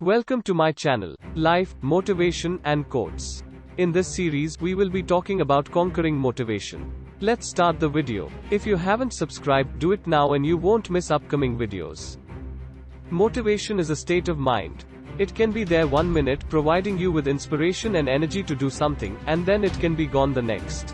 Welcome to my channel, Life, Motivation and Quotes. In this series, we will be talking about conquering motivation. Let's start the video. If you haven't subscribed, do it now and you won't miss upcoming videos. Motivation is a state of mind. It can be there 1 minute, providing you with inspiration and energy to do something, and then it can be gone the next.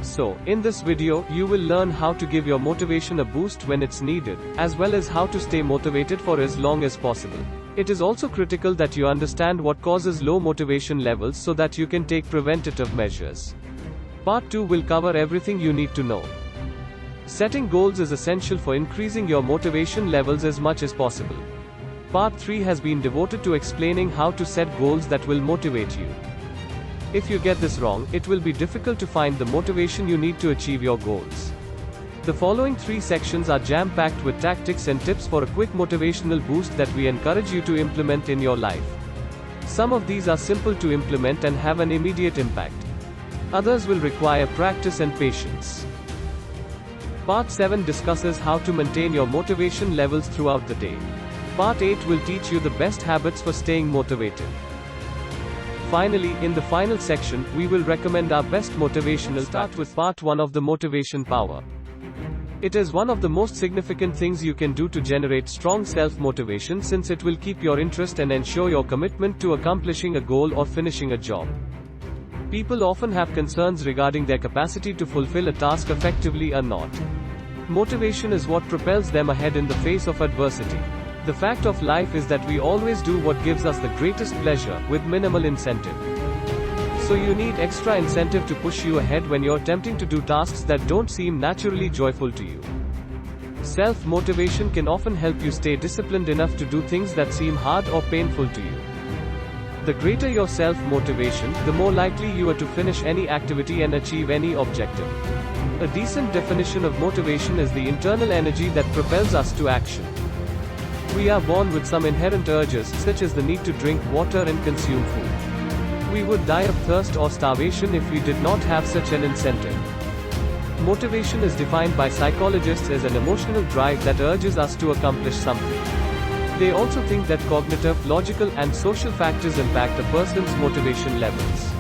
So, in this video, you will learn how to give your motivation a boost when it's needed, as well as how to stay motivated for as long as possible. It is also critical that you understand what causes low motivation levels so that you can take preventative measures. Part 2 will cover everything you need to know. Setting goals is essential for increasing your motivation levels as much as possible. Part 3 has been devoted to explaining how to set goals that will motivate you. If you get this wrong, it will be difficult to find the motivation you need to achieve your goals. The following 3 sections are jam-packed with tactics and tips for a quick motivational boost that we encourage you to implement in your life. Some of these are simple to implement and have an immediate impact. Others will require practice and patience. Part 7 discusses how to maintain your motivation levels throughout the day. Part 8 will teach you the best habits for staying motivated. Finally, in the final section, we will recommend our best motivational start with part 1 of the motivation power. It is one of the most significant things you can do to generate strong self-motivation, since it will keep your interest and ensure your commitment to accomplishing a goal or finishing a job. People often have concerns regarding their capacity to fulfill a task effectively or not. Motivation is what propels them ahead in the face of adversity. The fact of life is that we always do what gives us the greatest pleasure, with minimal incentive. So you need extra incentive to push you ahead when you're attempting to do tasks that don't seem naturally joyful to you. Self-motivation can often help you stay disciplined enough to do things that seem hard or painful to you. The greater your self-motivation, the more likely you are to finish any activity and achieve any objective. A decent definition of motivation is the internal energy that propels us to action. We are born with some inherent urges, such as the need to drink water and consume food. We would die of thirst or starvation if we did not have such an incentive. Motivation is defined by psychologists as an emotional drive that urges us to accomplish something. They also think that cognitive, logical, and social factors impact a person's motivation levels.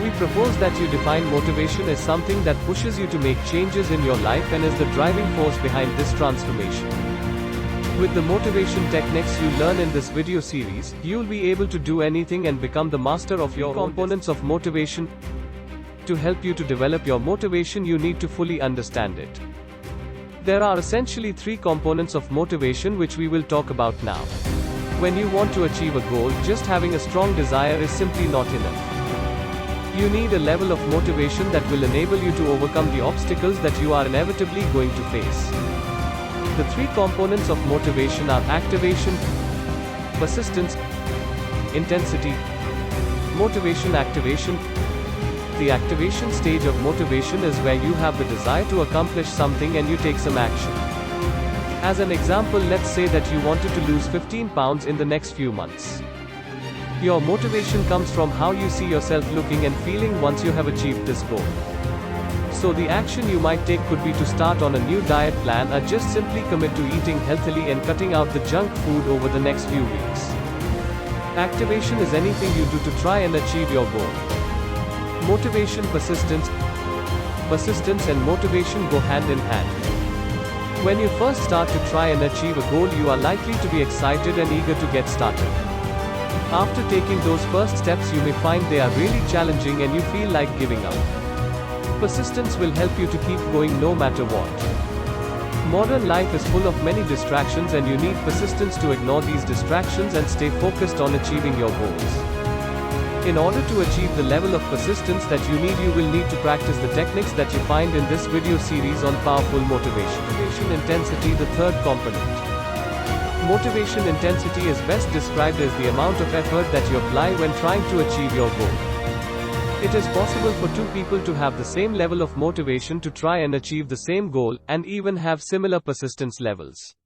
We propose that you define motivation as something that pushes you to make changes in your life and is the driving force behind this transformation. With the motivation techniques you learn in this video series, you'll be able to do anything and become the master of your components of motivation. To help you to develop your motivation, you need to fully understand it. There are essentially 3 components of motivation which we will talk about now. When you want to achieve a goal, just having a strong desire is simply not enough. You need a level of motivation that will enable you to overcome the obstacles that you are inevitably going to face. The 3 components of motivation are activation, persistence, intensity. Motivation activation. The activation stage of motivation is where you have the desire to accomplish something and you take some action. As an example, let's say that you wanted to lose 15 pounds in the next few months. Your motivation comes from how you see yourself looking and feeling once you have achieved this goal. So the action you might take could be to start on a new diet plan or just simply commit to eating healthily and cutting out the junk food over the next few weeks. Activation is anything you do to try and achieve your goal. Motivation, persistence. Persistence and motivation go hand in hand. When you first start to try and achieve a goal, you are likely to be excited and eager to get started. After taking those first steps, you may find they are really challenging and you feel like giving up. Persistence will help you to keep going no matter what. Modern life is full of many distractions and you need persistence to ignore these distractions and stay focused on achieving your goals. In order to achieve the level of persistence that you will need to practice the techniques that you find in this video series on powerful motivation. Motivation intensity, the third component. Motivation intensity is best described as the amount of effort that you apply when trying to achieve your goal. It is possible for 2 people to have the same level of motivation to try and achieve the same goal, and even have similar persistence levels.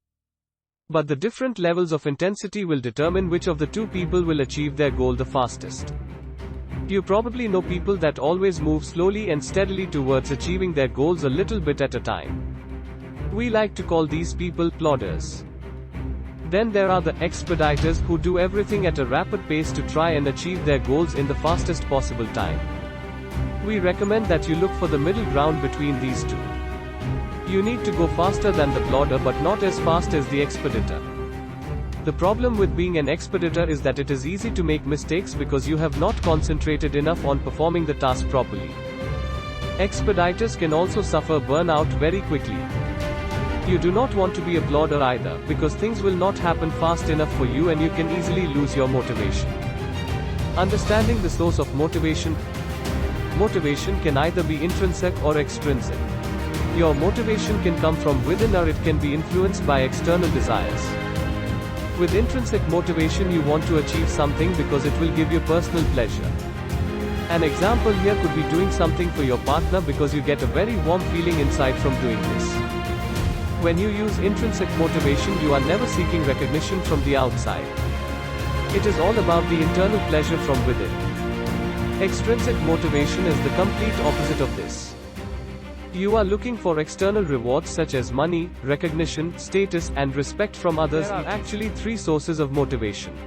But the different levels of intensity will determine which of the 2 people will achieve their goal the fastest. You probably know people that always move slowly and steadily towards achieving their goals a little bit at a time. We like to call these people plodders. Then there are the expediters who do everything at a rapid pace to try and achieve their goals in the fastest possible time. We recommend that you look for the middle ground between these two. You need to go faster than the plodder but not as fast as the expeditor. The problem with being an expeditor is that it is easy to make mistakes because you have not concentrated enough on performing the task properly. Expediters can also suffer burnout very quickly. You do not want to be a plodder either, because things will not happen fast enough for you and you can easily lose your motivation. Understanding the source of motivation. Motivation can either be intrinsic or extrinsic. Your motivation can come from within or it can be influenced by external desires. With intrinsic motivation, you want to achieve something because it will give you personal pleasure. An example here could be doing something for your partner because you get a very warm feeling inside from doing this. When you use intrinsic motivation, you are never seeking recognition from the outside. It is all about the internal pleasure from within. Extrinsic motivation is the complete opposite of this. You are looking for external rewards such as money, recognition, status, and respect from others. There are actually three sources of motivation.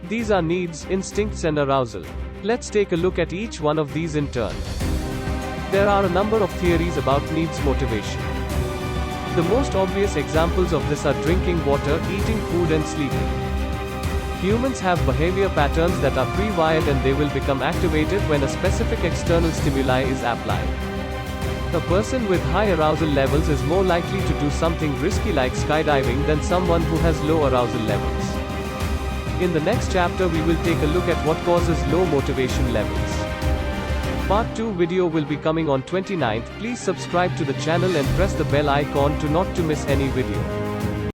These are needs, instincts, and arousal. Let's take a look at each one of these in turn. There are a number of theories about needs motivation. The most obvious examples of this are drinking water, eating food, and sleeping. Humans have behavior patterns that are pre-wired and they will become activated when a specific external stimuli is applied. A person with high arousal levels is more likely to do something risky like skydiving than someone who has low arousal levels. In the next chapter we will take a look at what causes low motivation levels. Part 2 video will be coming on 29th. Please subscribe to the channel and press the bell icon to not to miss any video.